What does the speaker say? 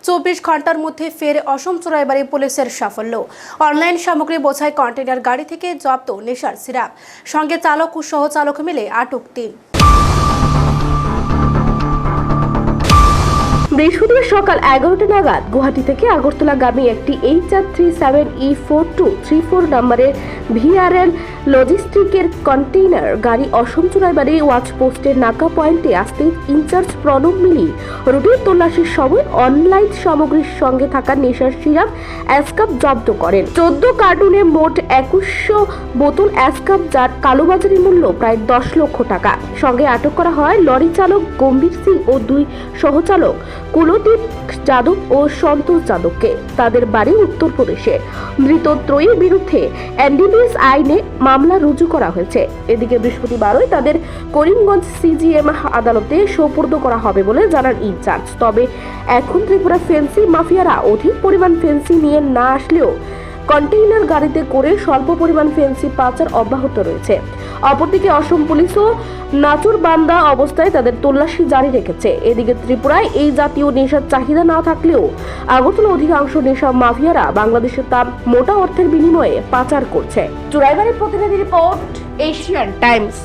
24 ঘন্টার মধ্যে ফের অসম চোরাইবাড়ি পুলিশের সাফল্য। অনলাইন সামগ্রী বোঝাই কন্টেইনার গাড়ি থেকে জব্দ নেশার সিরাপ, সঙ্গে চালক ও সহচালক মিলে আটক 3। বৃহস্পতিবার সকাল 11টা নাগাদ গুয়াহাটি থেকে আগরতলাগামী একটি HR37E4234 নম্বরের VRL লজিস্টিকের কন্টেইনার গাড়ি অসম চোরাইবাড়ি ওয়াচ পোস্টের নাকা পয়েন্টে আসতে ইনচার্জ প্রণব মিলি রুটিন তল্লাশির সময় অনলাইন সামগ্রীর সঙ্গে থাকা নেশার সিরাপ অ্যাসকাপ জব্দ করেন। 14 কার্টুনে মোট 2100 বোতল অ্যাসকাপ, যার কালোবাজারি মূল্য প্রায় 10 লক্ষ টাকা। সঙ্গে আটক করা হয় লরি চালক গম্ভীর সিং ও 2 সহচালক কুলদীপ যাদব ও সন্তোষ যাদবকে। তাদের বাড়ি উত্তরপ্রদেশে। মৃত ত্রয়ীর বিরুদ্ধে NDPS আইনে মামলা রুজু করা হয়েছে। এদিকে বৃহস্পতিবারই তাদের করিমগঞ্জ CGM আদালতে সোপর্দ করা হবে বলে জানান ইনচার্জ। তবে এখন ত্রিপুরা ফেন্সি মাফিয়ারা অধিক পরিমাণ ফেন্সি নিয়ে না আসলেও কন্টেইনার গাড়িতে করে স্বল্প পরিমাণ ফেন্সি পাচার অব্যাহত রয়েছে। অপরদিকে অসম পুলিশও নাচুরবান্দা অবস্থায় তাদের তল্লাশি জারি রেখেছে। এদিকে ত্রিপুরায় এই জাতীয় নেশার চাহিদা না থাকলেও আগরতলা অধিকাংশ নেশা মাফিয়ারা বাংলাদেশে তা মোটা অর্থের বিনিময়ে পাচার করছে। চোরাইবাড়ির প্রতিনিধি রিপোর্ট, এশিয়ান টাইমস।